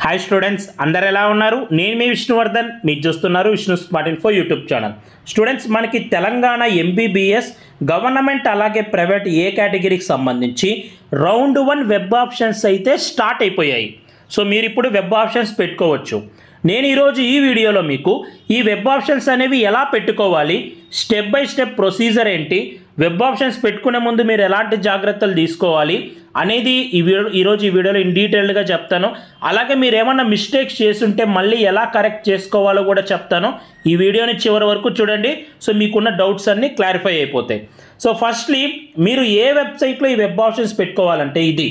Hi students, అందరు ఎలా ఉన్నారు? నేను మీ విష్ణువర్ధన్, మీరు చూస్తున్నారు Vishnu smart info YouTube channel. Students, మనకి తెలంగాణ ఎంబీబీఎస్ గవర్నమెంట్ అలాగే ప్రైవేట్ ఏ కేటగిరీకి సంబంధించి రౌండ్ 1 వెబ్ ఆప్షన్స్ అయితే స్టార్ట్ అయిపోయాయి. సో మీరు ఇప్పుడు వెబ్ ఆప్షన్స్ పెట్టుకోవచ్చు. నేను ఈరోజు ఈ వీడియోలో మీకు ఈ వెబ్ ఆప్షన్స్ అనేవి ఎలా పెట్టుకోవాలి, స్టెప్ బై స్టెప్ ప్రొసీజర్ ఏంటి, వెబ్ ఆప్షన్స్ పెట్టుకునే ముందు మీరు ఎలాంటి జాగ్రత్తలు తీసుకోవాలి అనేది ఈరోజు ఈ వీడియోలో ఇన్ డీటెయిల్డ్గా చెప్తాను. అలాగే మీరు ఏమన్నా మిస్టేక్స్ చేస్తుంటే మళ్ళీ ఎలా కరెక్ట్ చేసుకోవాలో కూడా చెప్తాను. ఈ వీడియోని చివరి వరకు చూడండి. సో మీకున్న డౌట్స్ అన్నీ క్లారిఫై అయిపోతాయి. సో ఫస్ట్లీ మీరు ఏ వెబ్సైట్లో ఈ వెబ్ ఆప్షన్స్ పెట్టుకోవాలంటే ఇది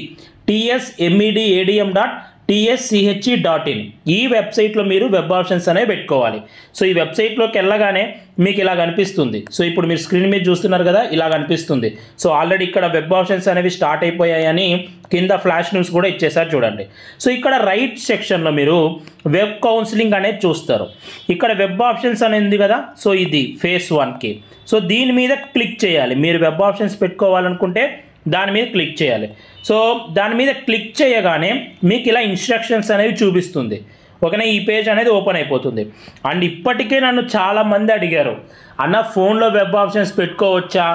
tsmedam.tschE.in ఈ వెబ్సైట్లో మీరు వెబ్ ఆప్షన్స్ అనేవి పెట్టుకోవాలి. సో ఈ వెబ్సైట్లోకి వెళ్ళగానే మీకు ఇలా కనిపిస్తుంది. సో ఇప్పుడు మీరు స్క్రీన్ మీద చూస్తున్నారు కదా, ఇలా కనిపిస్తుంది. సో ఆల్రెడీ ఇక్కడ వెబ్ ఆప్షన్స్ అనేవి స్టార్ట్ అయిపోయాయని కింద ఫ్లాష్ న్యూస్ కూడా ఇచ్చేసారు చూడండి. సో ఇక్కడ రైట్ సెక్షన్లో మీరు వెబ్ కౌన్సిలింగ్ అనేది చూస్తారు. ఇక్కడ వెబ్ ఆప్షన్స్ అనేది ఉంది కదా, సో ఇది ఫేస్ 1కి. సో దీని మీద క్లిక్ చేయాలి. మీరు వెబ్ ఆప్షన్స్ పెట్టుకోవాలనుకుంటే దాని మీద క్లిక్ చేయాలి. సో దాని మీద క్లిక్ చేయగానే మీకు ఇలా ఇన్స్ట్రక్షన్స్ అనేవి చూపిస్తుంది. ఓకేనా, ఈ పేజ్ అనేది ఓపెన్ అయిపోతుంది. అండ్ ఇప్పటికే నన్ను చాలామంది అడిగారు, అన్న ఫోన్లో వెబ్ ఆప్షన్స్ పెట్టుకోవచ్చా,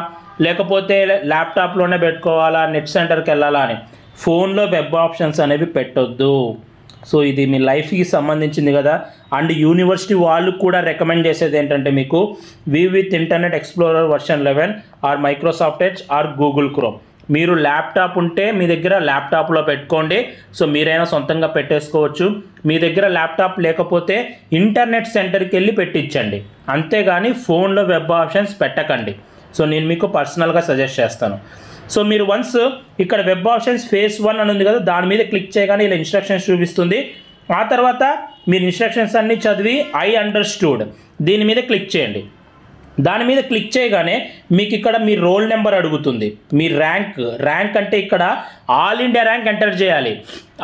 లేకపోతే ల్యాప్టాప్లోనే పెట్టుకోవాలా, నెట్ సెంటర్కి వెళ్ళాలా అని. ఫోన్లో వెబ్ ఆప్షన్స్ అనేవి పెట్టొద్దు. సో ఇది మీ లైఫ్కి సంబంధించింది కదా. అండ్ యూనివర్సిటీ వాళ్ళు కూడా రికమెండ్ చేసేది ఏంటంటే మీకు with internet explorer version 11 are Microsoft edge are Google chrome. మీరు ల్యాప్టాప్ ఉంటే మీ దగ్గర ల్యాప్టాప్లో పెట్టుకోండి. సో మీరైనా సొంతంగా పెట్టేసుకోవచ్చు. మీ దగ్గర ల్యాప్టాప్ లేకపోతే ఇంటర్నెట్ సెంటర్కి వెళ్ళి పెట్టించండి, అంతేగాని ఫోన్లో వెబ్ ఆప్షన్స్ పెట్టకండి. సో నేను మీకు పర్సనల్గా సజెస్ట్ చేస్తాను. సో మీరు వన్స్ ఇక్కడ వెబ్ ఆప్షన్స్ ఫేస్ 1 అని ఉంది కదా, దాని మీద క్లిక్ చేయగానే ఇలా ఇన్స్ట్రక్షన్స్ చూపిస్తుంది. ఆ తర్వాత మీరు ఇన్స్ట్రక్షన్స్ అన్నీ చదివి ఐ అండర్స్టూడ్ దీని మీద క్లిక్ చేయండి. దాని మీద క్లిక్ చేయగానే మీకు ఇక్కడ మీ రోల్ నెంబర్ అడుగుతుంది, మీ ర్యాంక్ అంటే ఇక్కడ ఆల్ ఇండియా ర్యాంక్ ఎంటర్ చేయాలి.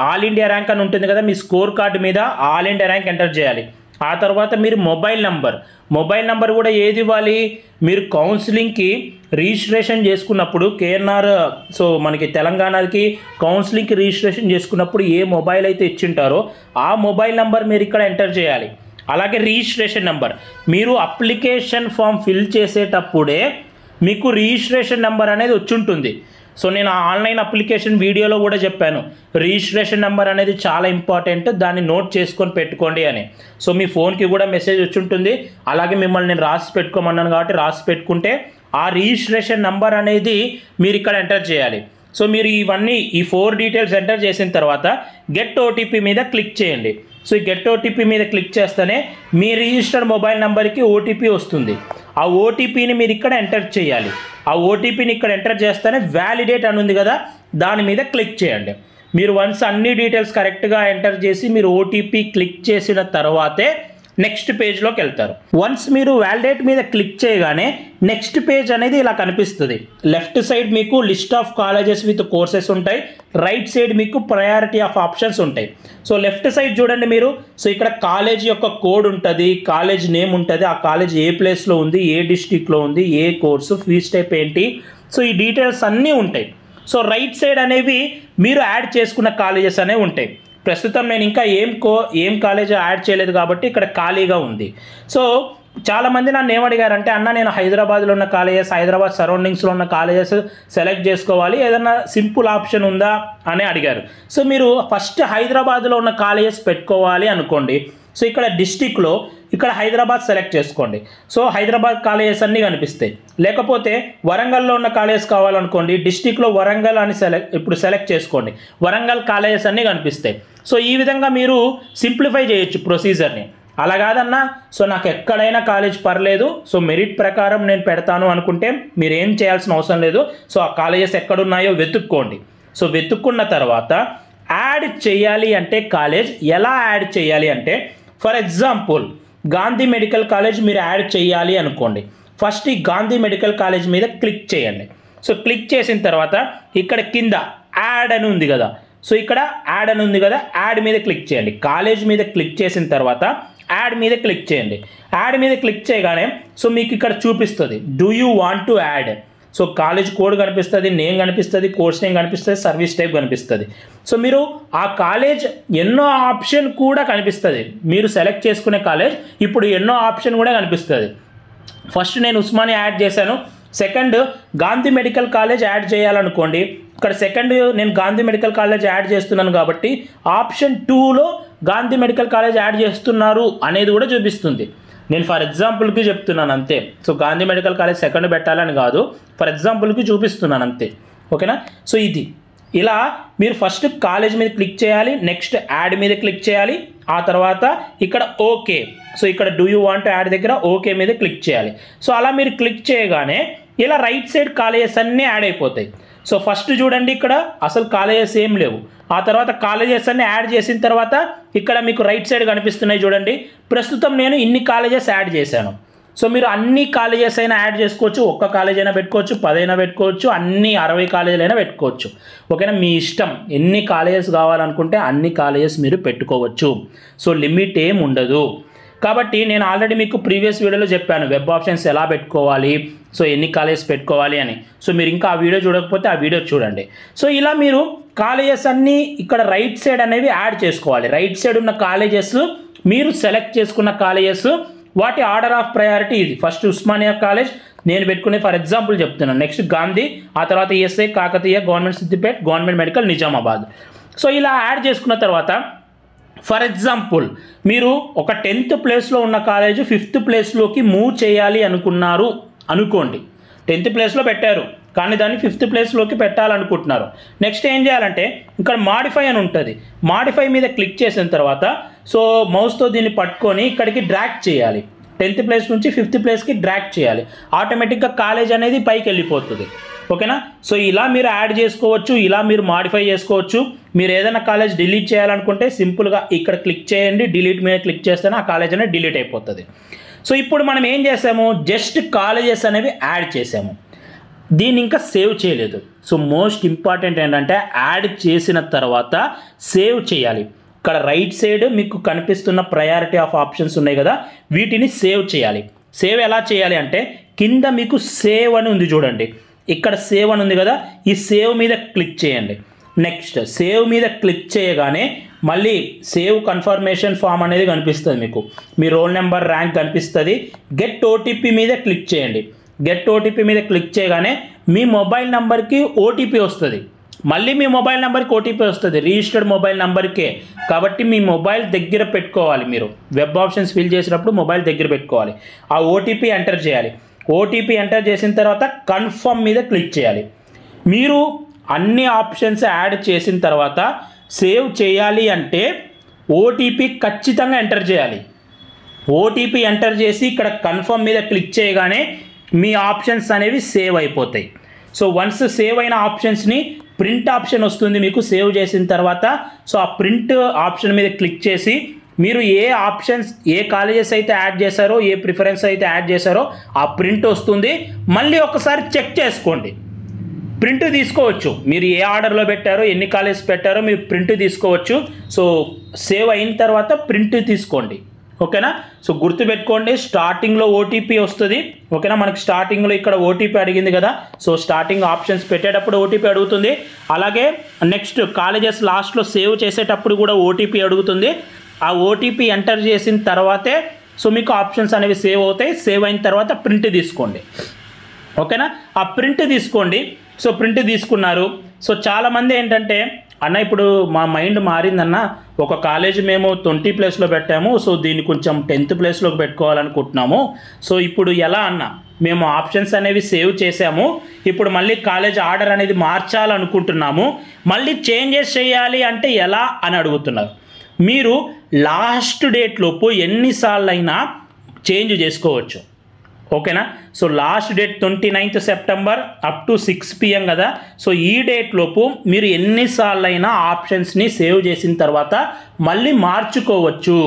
ఆల్ ఇండియా ర్యాంక్ అని ఉంటుంది కదా, మీ స్కోర్ కార్డు మీద ఆల్ ఇండియా ర్యాంక్ ఎంటర్ చేయాలి. ఆ తర్వాత మీరు మొబైల్ నెంబర్ కూడా ఏది ఇవ్వాలి, మీరు కౌన్సిలింగ్కి రిజిస్ట్రేషన్ చేసుకున్నప్పుడు కేఎన్ఆర్, సో మనకి తెలంగాణకి కౌన్సిలింగ్కి రిజిస్ట్రేషన్ చేసుకున్నప్పుడు ఏ మొబైల్ అయితే ఇచ్చింటారో ఆ మొబైల్ నెంబర్ మీరు ఇక్కడ ఎంటర్ చేయాలి. అలాగే రిజిస్ట్రేషన్ నెంబర్, మీరు అప్లికేషన్ ఫామ్ ఫిల్ చేసేటప్పుడే మీకు రిజిస్ట్రేషన్ నెంబర్ అనేది వచ్చి ఉంటుంది. సో నేను ఆన్లైన్ అప్లికేషన్ వీడియోలో కూడా చెప్పాను, రిజిస్ట్రేషన్ నెంబర్ అనేది చాలా ఇంపార్టెంట్, దాన్ని నోట్ చేసుకొని పెట్టుకోండి అని. సో మీ ఫోన్కి కూడా మెసేజ్ వచ్చి ఉంటుంది. అలాగే మిమ్మల్ని నేను రాసి పెట్టుకోమన్నాను కాబట్టి రాసి పెట్టుకుంటే ఆ రిజిస్ట్రేషన్ నెంబర్ అనేది మీరు ఇక్కడ ఎంటర్ చేయాలి. సో మీరు ఈ 4 డీటెయిల్స్ ఎంటర్ చేసిన తర్వాత గెట్ ఓటీపీ మీద క్లిక్ చేయండి. సో ఈ గెట్ ఓటీపీ మీద క్లిక్ చేస్తేనే మీ రిజిస్టర్డ్ మొబైల్ నెంబర్కి ఓటీపీ వస్తుంది. ఆ ఓటీపీని మీరు ఇక్కడ ఎంటర్ చేయాలి. ఆ ఓటీపీని ఇక్కడ ఎంటర్ చేస్తేనే వ్యాలిడేట్ అని ఉంది కదా, దాని మీద క్లిక్ చేయండి. మీరు వన్స్ అన్ని డీటెయిల్స్ కరెక్ట్గా ఎంటర్ చేసి మీరు ఓటీపీ క్లిక్ చేసిన తర్వాతే నెక్స్ట్ పేజ్లోకి వెళ్తారు. వన్స్ మీరు వ్యాలిడేట్ మీద క్లిక్ చేయగానే నెక్స్ట్ పేజ్ అనేది ఇలా కనిపిస్తుంది. లెఫ్ట్ సైడ్ మీకు list of colleges with courses ఉంటాయి, రైట్ సైడ్ మీకు ప్రయారిటీ ఆఫ్ ఆప్షన్స్ ఉంటాయి. సో లెఫ్ట్ సైడ్ చూడండి మీరు, సో ఇక్కడ కాలేజ్ యొక్క కోడ్ ఉంటుంది, కాలేజ్ నేమ్ ఉంటుంది, ఆ కాలేజ్ ఏ ప్లేస్లో ఉంది, ఏ డిస్ట్రిక్ట్లో ఉంది, ఏ కోర్సు, ఫీజ్ టైప్ ఏంటి, సో ఈ డీటెయిల్స్ అన్నీ ఉంటాయి. సో రైట్ సైడ్ అనేవి మీరు యాడ్ చేసుకున్న కాలేజెస్ అనేవి ఉంటాయి. ప్రస్తుతం నేను ఇంకా ఏం కాలేజ్ యాడ్ చేయలేదు కాబట్టి ఇక్కడ ఖాళీగా ఉంది. సో చాలామంది నన్ను ఏమడిగారంటే, అన్న నేను హైదరాబాద్లో ఉన్న కాలేజెస్, హైదరాబాద్ సరౌండింగ్స్లో ఉన్న కాలేజెస్ సెలెక్ట్ చేసుకోవాలి, ఏదన్నా సింపుల్ ఆప్షన్ ఉందా అని అడిగారు. సో మీరు ఫస్ట్ హైదరాబాద్లో ఉన్న కాలేజెస్ పెట్టుకోవాలి అనుకోండి. సో ఇక్కడ డిస్టిక్లో ఇక్కడ హైదరాబాద్ సెలెక్ట్ చేసుకోండి. సో హైదరాబాద్ కాలేజెస్ అన్నీ కనిపిస్తాయి. లేకపోతే వరంగల్లో ఉన్న కాలేజెస్ కావాలనుకోండి, డిస్టిక్లో వరంగల్ అని ఇప్పుడు సెలెక్ట్ చేసుకోండి, వరంగల్ కాలేజెస్ అన్నీ కనిపిస్తాయి. సో ఈ విధంగా మీరు సింప్లిఫై చేయొచ్చు ప్రొసీజర్ని. అలా కాదన్నా, సో నాకు ఎక్కడైనా కాలేజ్ పర్లేదు, సో మెరిట్ ప్రకారం నేను పెడతాను అనుకుంటే మీరు ఏం చేయాల్సిన అవసరం లేదు. సో ఆ కాలేజెస్ ఎక్కడున్నాయో వెతుక్కోండి. సో వెతుక్కున్న తర్వాత యాడ్ చేయాలి అంటే కాలేజ్ ఎలా యాడ్ చేయాలి అంటే, for example Gandhi medical college మీరు యాడ్ చేయాలి అనుకోండి. ఫస్ట్ ఈ గాంధీ మెడికల్ కాలేజ్ మీద క్లిక్ చేయండి. సో క్లిక్ చేసిన తర్వాత ఇక్కడ కింద యాడ్ అని ఉంది కదా, సో ఇక్కడ యాడ్ అని ఉంది కదా, యాడ్ మీద క్లిక్ చేయండి. కాలేజ్ మీద క్లిక్ చేసిన తర్వాత యాడ్ మీద క్లిక్ చేయండి. యాడ్ మీద క్లిక్ చేయగానే సో మీకు ఇక్కడ చూపిస్తుంది do you want to add. So college code కనిపిస్తుంది, నేమ్ కనిపిస్తుంది, కోర్స్ నేమ్ కనిపిస్తుంది, సర్వీస్ టైప్ కనిపిస్తుంది. సో మీరు ఆ కాలేజ్ ఎన్నో ఆప్షన్ కూడా కనిపిస్తుంది. మీరు సెలెక్ట్ చేసుకునే కాలేజ్ ఇప్పుడు ఎన్నో ఆప్షన్ కూడా కనిపిస్తుంది. ఫస్ట్ నేను ఉస్మానియా యాడ్ చేశాను, second Gandhi medical college add చేయాలనుకోండి, ఇక్కడ సెకండ్ నేను గాంధీ మెడికల్ కాలేజ్ యాడ్ చేస్తున్నాను కాబట్టి ఆప్షన్ 2లో గాంధీ మెడికల్ కాలేజ్ యాడ్ చేస్తున్నారు అనేది కూడా చూపిస్తుంది. నేను ఫర్ ఎగ్జాంపుల్కి చెప్తున్నాను అంతే. So Gandhi medical college second పెట్టాలని కాదు, ఫర్ ఎగ్జాంపుల్కి చూపిస్తున్నాను అంతే. ఓకేనా? సో ఇది ఇలా మీరు ఫస్ట్ కాలేజ్ మీద క్లిక్ చేయాలి, నెక్స్ట్ యాడ్ మీద క్లిక్ చేయాలి, ఆ తర్వాత ఇక్కడ ఓకే, సో ఇక్కడ డూ యూ వాంట్ యాడ్ దగ్గర ఓకే మీద క్లిక్ చేయాలి. సో అలా మీరు క్లిక్ చేయగానే ఇలా రైట్ సైడ్ కాలేజెస్ అన్నీ యాడ్ అయిపోతాయి. సో ఫస్ట్ చూడండి ఇక్కడ అసలు కాలేజెస్ ఏం లేవు, ఆ తర్వాత కాలేజెస్ అన్నీ యాడ్ చేసిన తర్వాత ఇక్కడ మీకు రైట్ సైడ్ కనిపిస్తున్నాయి చూడండి. ప్రస్తుతం నేను ఇన్ని కాలేజెస్ యాడ్ చేశాను. సో మీరు అన్ని కాలేజెస్ అయినా యాడ్ చేసుకోవచ్చు, ఒక్క కాలేజ్ అయినా పెట్టుకోవచ్చు, 10 అయినా పెట్టుకోవచ్చు, అన్ని 60 కాలేజీలు అయినా పెట్టుకోవచ్చు. ఓకేనా? మీ ఇష్టం, ఎన్ని కాలేజెస్ కావాలనుకుంటే అన్ని కాలేజెస్ మీరు పెట్టుకోవచ్చు. సో లిమిట్ ఏం ఉండదు. కాబట్టి నేను ఆల్రెడీ మీకు ప్రీవియస్ వీడియోలో చెప్పాను వెబ్ ఆప్షన్స్ ఎలా పెట్టుకోవాలి, సో ఎన్ని కాలేజెస్ పెట్టుకోవాలి అని. సో మీరు ఇంకా ఆ వీడియో చూడకపోతే ఆ వీడియో చూడండి. సో ఇలా మీరు కాలేజెస్ అన్నీ ఇక్కడ రైట్ సైడ్ అనేవి యాడ్ చేసుకోవాలి. రైట్ సైడ్ ఉన్న కాలేజెస్ మీరు సెలెక్ట్ చేసుకున్న కాలేజెస్ వాటి ఆర్డర్ ఆఫ్ ప్రయారిటీ ఇది. ఫస్ట్ ఉస్మానియా కాలేజ్ నేను పెట్టుకునే ఫర్ ఎగ్జాంపుల్ చెప్తున్నాను, నెక్స్ట్ గాంధీ, ఆ తర్వాత ESI, Kakatiya, government Siddipet, government medical Nizamabad. So ఇలా యాడ్ చేసుకున్న తర్వాత ఫర్ ఎగ్జాంపుల్ మీరు ఒక 10th ప్లేస్లో ఉన్న కాలేజ్ 5th ప్లేస్లోకి మూవ్ చేయాలి అనుకున్నారు అనుకోండి. 10th ప్లేస్లో పెట్టారు కానీ దాన్ని 5th ప్లేస్లోకి పెట్టాలనుకుంటున్నారు. నెక్స్ట్ ఏం చేయాలంటే ఇక్కడ మాడిఫై అని ఉంటుంది, మాడిఫై మీద క్లిక్ చేసిన తర్వాత సో మౌస్తో దీన్ని పట్టుకొని ఇక్కడికి డ్రాగ్ చేయాలి. 10th ప్లేస్ నుంచి 5th ప్లేస్కి డ్రాగ్ చేయాలి. ఆటోమేటిక్గా కాలేజ్ అనేది పైకి వెళ్ళిపోతుంది. ఓకేనా? సో ఇలా మీరు యాడ్ చేసుకోవచ్చు, ఇలా మీరు మాడిఫై చేసుకోవచ్చు. మీరు ఏదైనా కాలేజ్ డిలీట్ చేయాలనుకుంటే సింపుల్గా ఇక్కడ క్లిక్ చేయండి, డిలీట్ మీద క్లిక్ చేస్తేనే ఆ కాలేజ్ అనేది డిలీట్ అయిపోతుంది. సో ఇప్పుడు మనం ఏం చేసాము, జస్ట్ కాలేజెస్ అనేవి యాడ్ చేసాము, దీన్ని ఇంకా సేవ్ చేయలేదు. సో మోస్ట్ ఇంపార్టెంట్ ఏంటంటే యాడ్ చేసిన తర్వాత సేవ్ చేయాలి. ఇక్కడ రైట్ సైడ్ మీకు కనిపిస్తున్న ప్రయారిటీ ఆఫ్ ఆప్షన్స్ ఉన్నాయి కదా, వీటిని సేవ్ చేయాలి. సేవ్ ఎలా చేయాలి అంటే కింద మీకు సేవ్ అని ఉంది చూడండి, ఇక్కడ సేవ్ అని ఉంది కదా, ఈ సేవ్ మీద క్లిక్ చేయండి. నెక్స్ట్ సేవ్ మీద క్లిక్ చేయగానే మళ్ళీ సేవ్ కన్ఫర్మేషన్ ఫామ్ అనేది కనిపిస్తుంది మీకు, మీ రోల్ నెంబర్, ర్యాంక్ కనిపిస్తుంది. గెట్ ఓటీపీ మీద క్లిక్ చేయండి. గెట్ ఓటీపీ మీద క్లిక్ చేయగానే మీ మొబైల్ నెంబర్కి ఓటీపీ వస్తుంది. మళ్ళీ మీ మొబైల్ నెంబర్కి ఓటీపీ వస్తుంది, రిజిస్టర్డ్ మొబైల్ నెంబర్కే. కాబట్టి మీ మొబైల్ దగ్గర పెట్టుకోవాలి. మీరు వెబ్ ఆప్షన్స్ ఫిల్ చేసినప్పుడు మొబైల్ దగ్గర పెట్టుకోవాలి. ఆ ఓటీపీ ఎంటర్ చేయాలి. ఓటీపీ ఎంటర్ చేసిన తర్వాత కన్ఫర్మ్ మీద క్లిక్ చేయాలి. మీరు అన్ని ఆప్షన్స్ యాడ్ చేసిన తర్వాత సేవ్ చేయాలి అంటే ఓటీపీ ఖచ్చితంగా ఎంటర్ చేయాలి. ఓటీపీ ఎంటర్ చేసి ఇక్కడ కన్ఫర్మ్ మీద క్లిక్ చేయగానే మీ ఆప్షన్స్ అనేవి సేవ్ అయిపోతాయి. సో వన్స్ సేవ్ అయిన ఆప్షన్స్ని ప్రింట్ ఆప్షన్ వస్తుంది మీకు సేవ్ చేసిన తర్వాత. సో ఆ ప్రింట్ ఆప్షన్ మీద క్లిక్ చేసి మీరు ఏ ఆప్షన్స్, ఏ కాలేజెస్ అయితే యాడ్ చేశారో, ఏ ప్రిఫరెన్స్ అయితే యాడ్ చేశారో ఆ ప్రింట్ వస్తుంది. మళ్ళీ ఒకసారి చెక్ చేసుకోండి, ప్రింట్ తీసుకోవచ్చు. మీరు ఏ ఆర్డర్లో పెట్టారో, ఎన్ని కాలేజెస్ పెట్టారో మీరు ప్రింట్ తీసుకోవచ్చు. సో సేవ్ అయిన తర్వాత ప్రింట్ తీసుకోండి. ఓకేనా? సో గుర్తుపెట్టుకోండి, స్టార్టింగ్లో ఓటీపీ వస్తుంది. ఓకేనా? మనకి స్టార్టింగ్లో ఇక్కడ ఓటీపీ అడిగింది కదా, సో స్టార్టింగ్ ఆప్షన్స్ పెట్టేటప్పుడు ఓటీపీ అడుగుతుంది. అలాగే నెక్స్ట్ కాలేజెస్ లాస్ట్లో సేవ్ చేసేటప్పుడు కూడా ఓటీపీ అడుగుతుంది. ఆ ఓటీపీ ఎంటర్ చేసిన తర్వాతే సో మీకు ఆప్షన్స్ అనేవి సేవ్ అవుతాయి. సేవ్ అయిన తర్వాత ప్రింట్ తీసుకోండి. ఓకేనా? ఆ ప్రింట్ తీసుకోండి. సో ప్రింట్ తీసుకున్నారు. సో చాలామంది ఏంటంటే అన్న ఇప్పుడు మా మైండ్ మారిందన్న, ఒక కాలేజ్ మేము 20 ప్లేస్లో పెట్టాము, సో దీన్ని కొంచెం 10th ప్లేస్లోకి పెట్టుకోవాలనుకుంటున్నాము. సో ఇప్పుడు ఎలా అన్న, మేము ఆప్షన్స్ అనేవి సేవ్ చేసాము, ఇప్పుడు మళ్ళీ కాలేజ్ ఆర్డర్ అనేది మార్చాలనుకుంటున్నాము, మళ్ళీ చేంజెస్ చేయాలి అంటే ఎలా అని అడుగుతున్నారు. మీరు లాస్ట్ డేట్ లోపు ఎన్నిసార్లు అయినా చేంజ్ చేసుకోవచ్చు. ఓకేనా? So last date 29th September up to 6 PM కదా. సో ఈ డేట్ లోపు మీరు ఎన్నిసార్లు అయినా ఆప్షన్స్ని సేవ్ చేసిన తర్వాత మళ్ళీ మార్చుకోవచ్చు.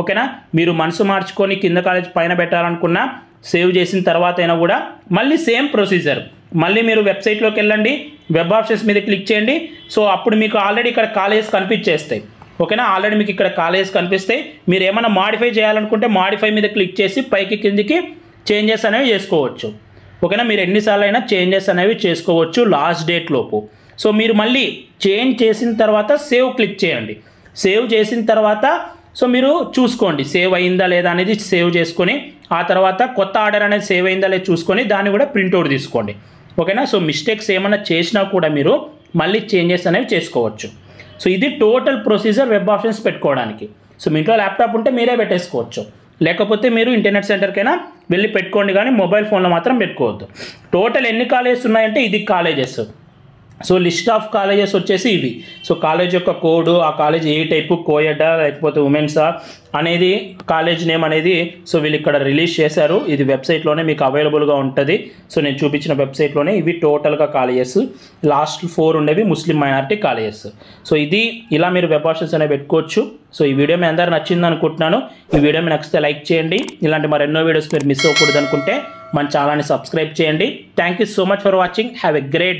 ఓకేనా? మీరు మనసు మార్చుకొని కింద కాలేజ్ పైన పెట్టాలనుకున్నా సేవ్ చేసిన తర్వాత అయినా కూడా మళ్ళీ సేమ్ ప్రొసీజర్. మళ్ళీ మీరు వెబ్సైట్లోకి వెళ్ళండి, వెబ్ ఆప్షన్స్ మీద క్లిక్ చేయండి. సో అప్పుడు మీకు ఆల్రెడీ ఇక్కడ కాలేజెస్ కనిపించేస్తాయి. ఓకేనా? ఆల్రెడీ మీకు ఇక్కడ కాలేజెస్ కనిపిస్తాయి. మీరు ఏమైనా మాడిఫై చేయాలనుకుంటే మాడిఫై మీద క్లిక్ చేసి పైకి కిందికి చేంజెస్ అనేవి చేసుకోవచ్చు. ఓకేనా. మీరు ఎన్నిసార్లు అయినా చేంజెస్ అనేవి చేసుకోవచ్చు లాస్ట్ డేట్ లోపు. సో మీరు మళ్ళీ చేంజ్ చేసిన తర్వాత సేవ్ క్లిక్ చేయండి. సేవ్ చేసిన తర్వాత సో మీరు చూసుకోండి సేవ్ అయిందా లేదా అనేది సేవ్ చేసుకొని ఆ తర్వాత కొత్త ఆర్డర్ అనేది సేవ్ అయిందా లేదా చూసుకొని దాన్ని కూడా ప్రింట్అవుట్ తీసుకోండి. ఓకేనా. సో మిస్టేక్స్ ఏమైనా చేసినా కూడా మీరు మళ్ళీ చేంజెస్ అనేవి చేసుకోవచ్చు. సో ఇది టోటల్ ప్రొసీజర్ వెబ్ ఆప్షన్స్ పెట్టుకోవడానికి. సో మీ ఇంట్లో ల్యాప్టాప్ ఉంటే మీరే పెట్టేసుకోవచ్చు, లేకపోతే మీరు ఇంటర్నెట్ సెంటర్కైనా వెళ్ళి పెట్టుకోండి, కానీ మొబైల్ ఫోన్లో మాత్రం పెట్టుకోవద్దు. టోటల్ ఎన్ని కాలేజెస్ ఉన్నాయంటే ఇది colleges. So list of colleges వచ్చేసి ఇవి. సో కాలేజ్ యొక్క కోడ్, ఆ కాలేజ్ ఏ టైపు, కోయడా లేకపోతే ఉమెన్సా అనేది కాలేజ్ నేమ్ అనేది సో వీళ్ళు ఇక్కడ రిలీజ్ చేశారు. ఇది వెబ్సైట్లోనే మీకు అవైలబుల్గా ఉంటుంది. సో నేను చూపించిన వెబ్సైట్లోనే ఇవి టోటల్గా కాలేజెస్. లాస్ట్ 4 ఉండేవి ముస్లిం మైనారిటీ కాలేజెస్. సో ఇది ఇలా మీరు వెబ్ ఆప్షన్స్ అనేవి పెట్టుకోవచ్చు. సో ఈ వీడియో మీ అందరూ నచ్చింది అనుకుంటున్నాను. ఈ వీడియో మీకు నచ్చితే లైక్ చేయండి. ఇలాంటి మరెన్నో వీడియోస్ మీరు మిస్ అవ్వకూడదు అనుకుంటే మన ఛానల్ని సబ్స్క్రైబ్ చేయండి. Thank you so much for watching. Have a great day.